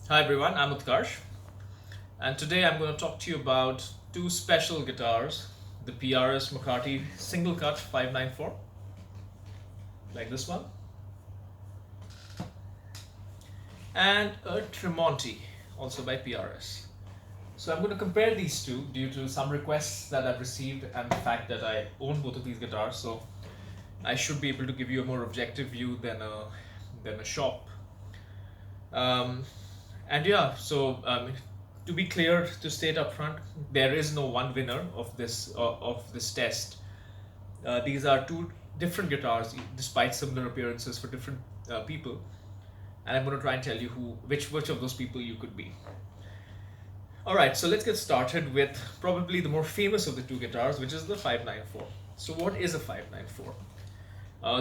Hi everyone, I'm Utkarsh, and today I'm going to talk to you about two special guitars, the PRS Mccarty Singlecut 594, like this one, and a Tremonti, also by PRS. So I'm going to compare these two due to some requests that I've received and the fact that I own both of these guitars, so I should be able to give you a more objective view than a shop. And yeah, so to be clear, to state up front, there is no one winner of this test. These are two different guitars, despite similar appearances for different people, and I'm going to try and tell you which of those people you could be. All right, so let's get started with probably the more famous of the two guitars, which is the 594. So what is a 594?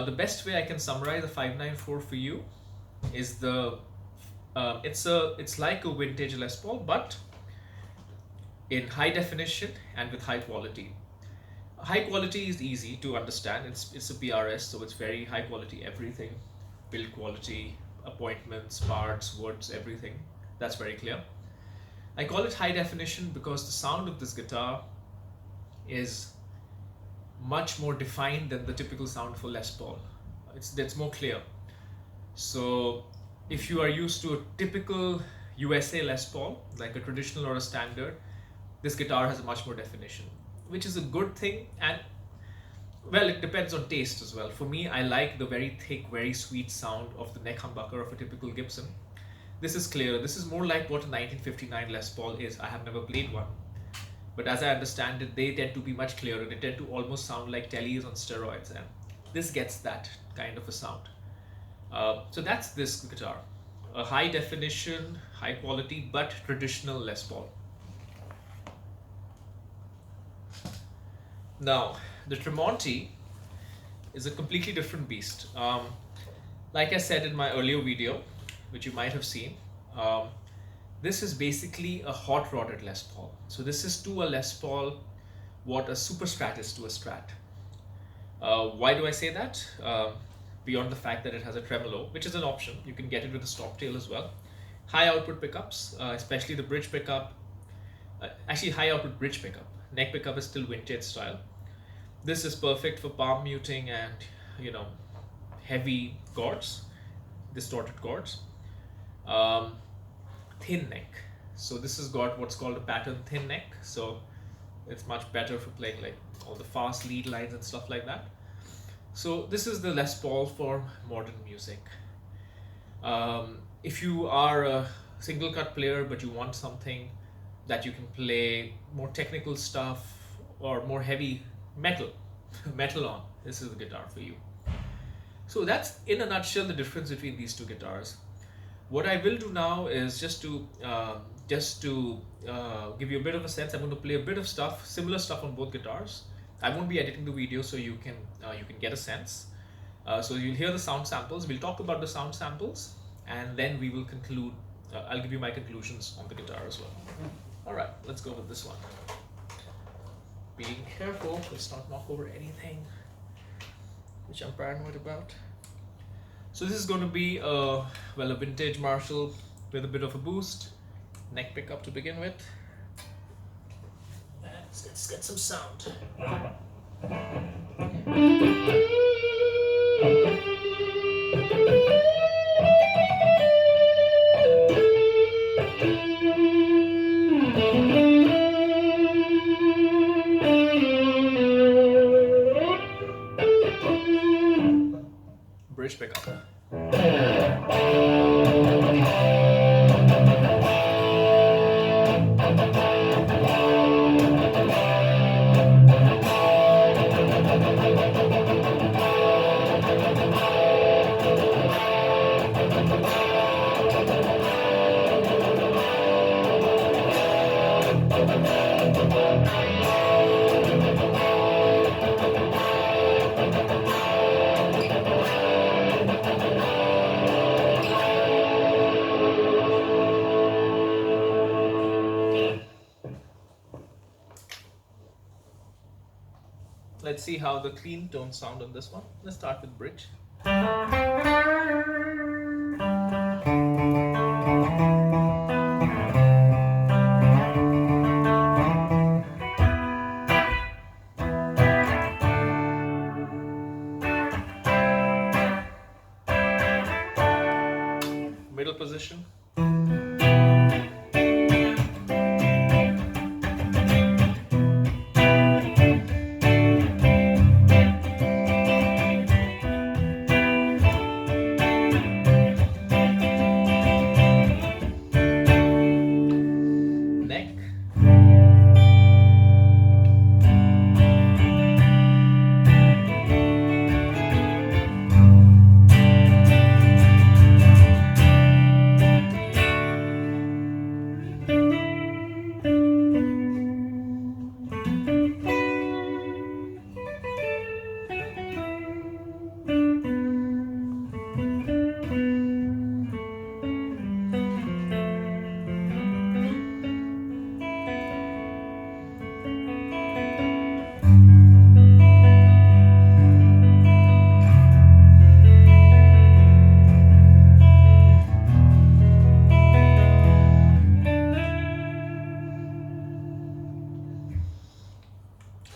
The best way I can summarize a 594 for you is it's like a vintage Les Paul, but in high definition and with high quality. High quality is easy to understand. It's a PRS, so it's very high quality everything, build quality, appointments, parts, woods, everything. That's very clear. I call it high definition because the sound of this guitar is much more defined than the typical sound for Les Paul. It's more clear. So if you are used to a typical USA Les Paul, like a traditional or a standard, this guitar has a much more definition, which is a good thing. And well, it depends on taste as well. For me, I like the very thick, very sweet sound of the neck humbucker of a typical Gibson. This is clearer. This is more like what a 1959 Les Paul is. I have never played one, but as I understand it, they tend to be much clearer. They tend to almost sound like tellies on steroids, and this gets that kind of a sound. So that's this guitar, a high definition, high quality, but traditional Les Paul. Now, the Tremonti is a completely different beast. Like I said in my earlier video, which you might have seen, this is basically a hot rodded Les Paul. So this is to a Les Paul what a Super Strat is to a Strat. Why do I say that? Beyond the fact that it has a tremolo, which is an option. You can get it with a stop tail as well. High output pickups, especially the bridge pickup. Actually, high output bridge pickup. Neck pickup is still vintage style. This is perfect for palm muting and, heavy chords, distorted chords. Thin neck. So this has got what's called a pattern thin neck. So it's much better for playing like all the fast lead lines and stuff like that. So this is the Les Paul for modern music. If you are a single cut player but you want something that you can play more technical stuff or more heavy metal on, this is the guitar for you. So that's in a nutshell the difference between these two guitars. What I will do now is just to give you a bit of a sense. I'm going to play a bit of stuff, similar stuff on both guitars. I won't be editing the video, so you can get a sense. So you'll hear the sound samples. We'll talk about the sound samples, and then we will conclude. I'll give you my conclusions on the guitar as well. All right, let's go with this one. Being careful, let's not knock over anything, which I'm paranoid about. So this is going to be a vintage Marshall with a bit of a boost, neck pickup to begin with. Let's get some sound. Bridge pickup. Let's see how the clean tones sound on this one. Let's start with bridge. position.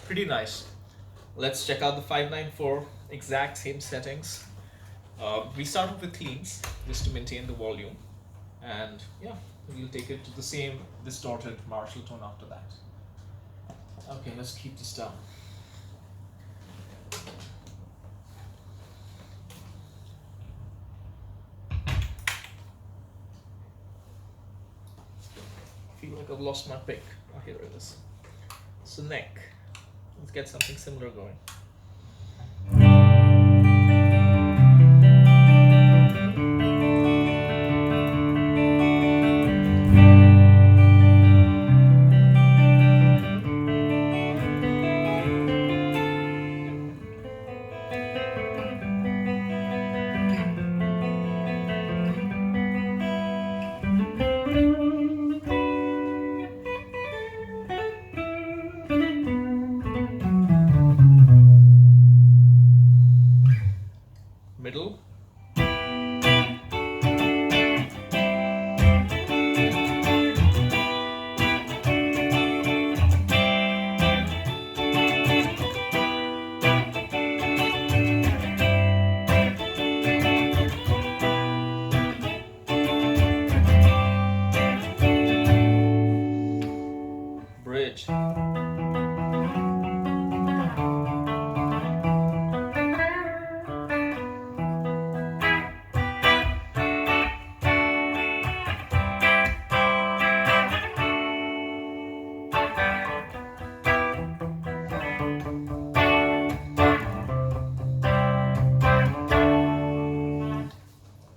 Pretty nice. Let's check out the 594, exact same settings. We start off with cleans just to maintain the volume, and yeah, we'll take it to the same distorted Marshall tone after that. Okay, let's keep this down. I feel like I've lost my pick. Oh, here it is. So neck. Let's get something similar going. Middle. Bridge.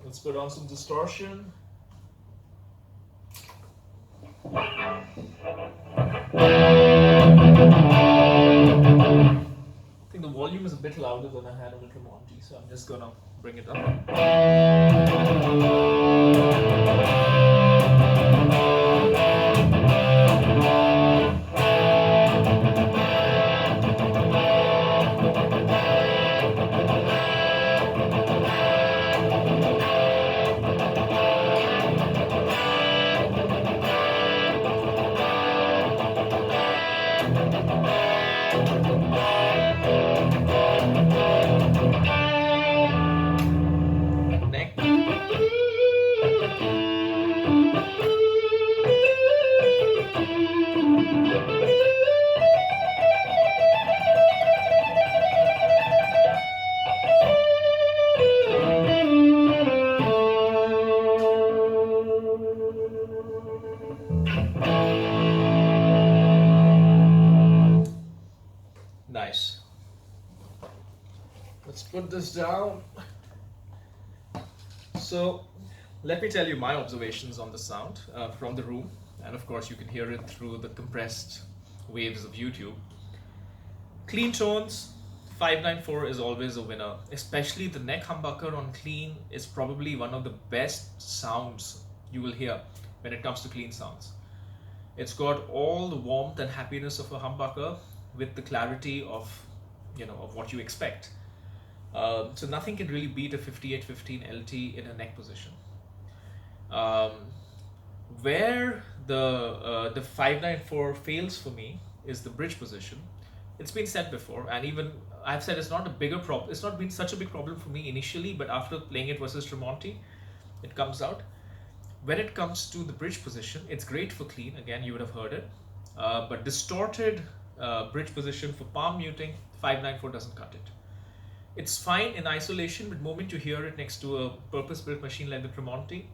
Let's put on some distortion. I think the volume is a bit louder than I had on the Tremonti, so I'm just gonna bring it up. Neck. Nice. Let's put this down. So let me tell you my observations on the sound from the room, and of course you can hear it through the compressed waves of YouTube. Clean tones, 594 is always a winner, especially the neck humbucker on clean is probably one of the best sounds you will hear when it comes to clean sounds. It's got all the warmth and happiness of a humbucker with the clarity of, of what you expect. So nothing can really beat a 5815 LT in a neck position. Where the 594 fails for me is the bridge position. It's been said before, and even I've said it's not a bigger problem. It's not been such a big problem for me initially, but after playing it versus Tremonti, it comes out. When it comes to the bridge position, it's great for clean, again you would have heard it, but distorted bridge position for palm muting, 594 doesn't cut it. It's fine in isolation, but the moment you hear it next to a purpose-built machine like the Tremonti,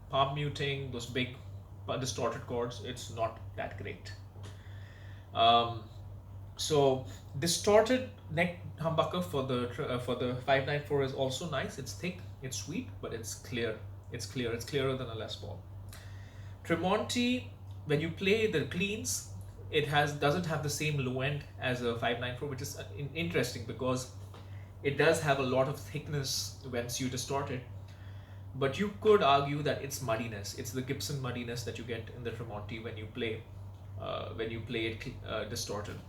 palm muting, those big distorted chords, it's not that great. So distorted neck humbucker for the 594 is also nice. It's thick, it's sweet, but it's clear. It's clearer than a Les Paul. Tremonti, when you play the cleans, it doesn't have the same low end as a 594, which is interesting because it does have a lot of thickness once you distort it. But you could argue that it's muddiness. It's the Gibson muddiness that you get in the Tremonti when you play it distorted,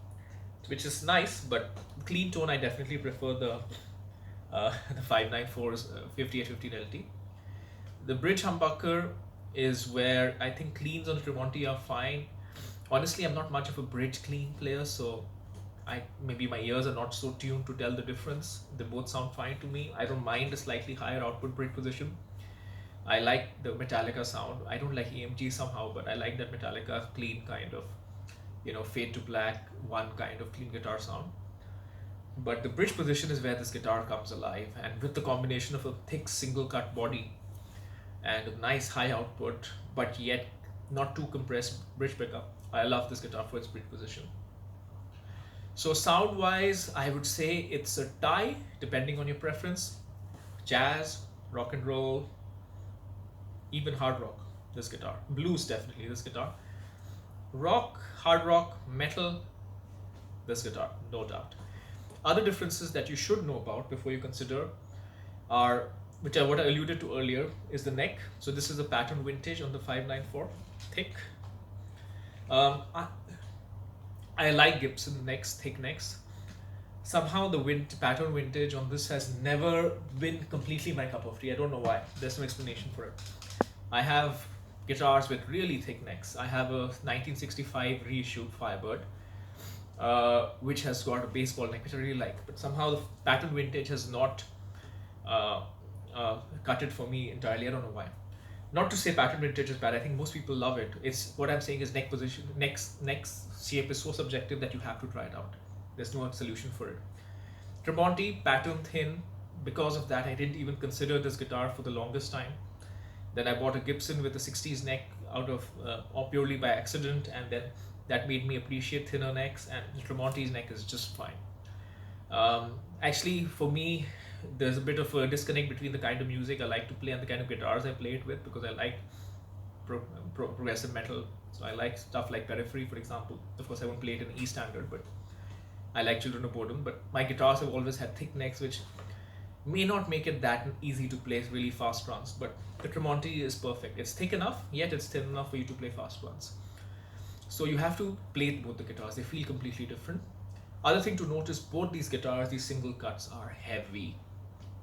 which is nice. But clean tone, I definitely prefer the 594's 5815 LT. The bridge humbucker is where I think cleans on the Tremonti are fine. Honestly, I'm not much of a bridge clean player, so maybe my ears are not so tuned to tell the difference. They both sound fine to me. I don't mind a slightly higher output bridge position. I like the Metallica sound. I don't like EMG somehow, but I like that Metallica clean kind of, fade to black, one kind of clean guitar sound. But the bridge position is where this guitar comes alive, and with the combination of a thick single cut body and a nice high output, but yet not too compressed bridge pickup, I love this guitar for its bridge position. So sound wise, I would say it's a tie depending on your preference. Jazz, rock and roll, even hard rock, this guitar. Blues, definitely this guitar. Rock, hard rock, metal, this guitar, no doubt. Other differences that you should know about before you consider are, what I alluded to earlier, is the neck. So this is a pattern vintage on the 594, thick. I like Gibson necks, thick necks. Somehow the pattern vintage on this has never been completely my cup of tea. I don't know why. There's no explanation for it. I have guitars with really thick necks. I have a 1965 reissued Firebird, which has got a baseball neck, which I really like. But somehow the pattern vintage has not cut it for me entirely. I don't know why. Not to say pattern vintage is bad. I think most people love it. It's what I'm saying is neck position, neck shape is so subjective that you have to try it out. There's no solution for it. Tremonti, pattern thin. Because of that, I didn't even consider this guitar for the longest time. Then I bought a Gibson with a 60s neck out of purely by accident, and then that made me appreciate thinner necks, and the Tremonti's neck is just fine. Actually, for me, there's a bit of a disconnect between the kind of music I like to play and the kind of guitars I play it with, because I like progressive metal. So I like stuff like Periphery, for example. Of course, I won't play it in E standard, but I like Children of Bodom. But my guitars have always had thick necks, which may not make it that easy to play really fast runs, but the Tremonti is perfect. It's thick enough, yet it's thin enough for you to play fast runs. So you have to play both the guitars. They feel completely different. Other thing to notice, both these guitars, these single cuts, are heavy.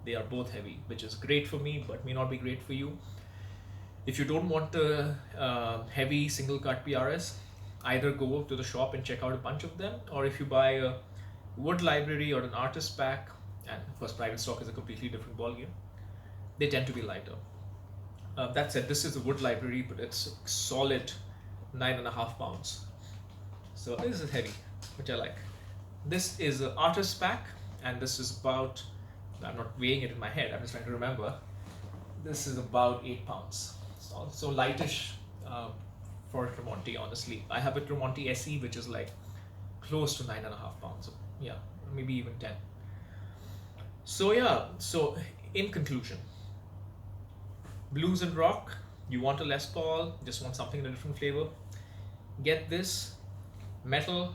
They are both heavy, which is great for me, but may not be great for you. If you don't want the heavy single cut PRS, either go to the shop and check out a bunch of them, or if you buy a wood library or an artist pack, and of course private stock is a completely different ballgame, they tend to be lighter. That said, this is a wood library, but it's solid 9.5 pounds. So this is heavy, which I like. This is an artist pack, and this is about, I'm not weighing it in my head, I'm just trying to remember. This is about 8 pounds. So lightish for Tremonti, honestly. I have a Tremonti SE, which is like close to 9.5 pounds. So yeah, maybe even 10. So yeah, so in conclusion, blues and rock, you want a Les Paul, just want something in a different flavor, get this. Metal,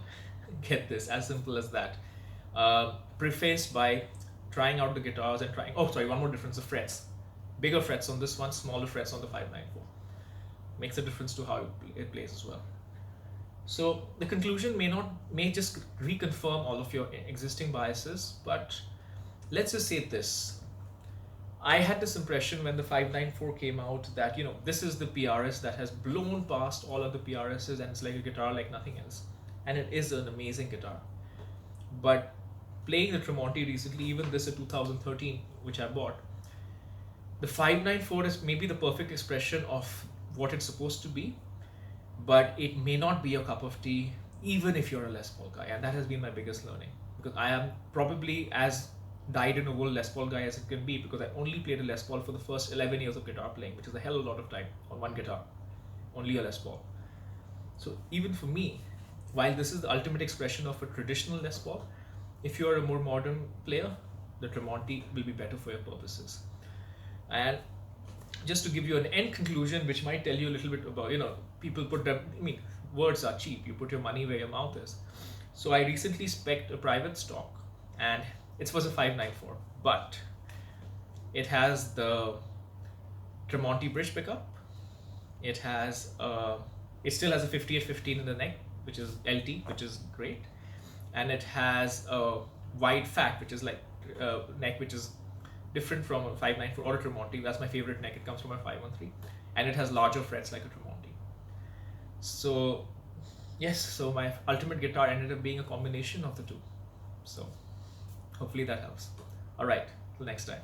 get this, as simple as that. Prefaced by trying out the guitars and trying, one more difference, the frets. Bigger frets on this one, smaller frets on the 594. Makes a difference to how it plays as well. So the conclusion may just reconfirm all of your existing biases, but let's just say this. I had this impression when the 594 came out that, this is the PRS that has blown past all of the PRSs, and it's like a guitar like nothing else. And it is an amazing guitar. But playing the Tremonti recently, even this in 2013, which I bought, The 594 is maybe the perfect expression of what it's supposed to be, but it may not be your cup of tea even if you're a Les Paul guy, and that has been my biggest learning, because I am probably as dyed-in-the-wool Les Paul guy as it can be, because I only played a Les Paul for the first 11 years of guitar playing, which is a hell of a lot of time on one guitar, only a Les Paul. So even for me, while this is the ultimate expression of a traditional Les Paul, if you're a more modern player, the Tremonti will be better for your purposes. And just to give you an end conclusion, which might tell you a little bit about, people put them, words are cheap. You put your money where your mouth is. So I recently spec'd a private stock, and it was a 594, but it has the Tremonti bridge pickup. It still has a 5815 in the neck, which is LT, which is great. And it has a wide fat, which is like neck, which is different from a 594 or a Tremonti. That's my favorite neck. It comes from a 513, and it has larger frets like a Tremonti. So yes, so my ultimate guitar ended up being a combination of the two. So hopefully that helps. All right, till next time.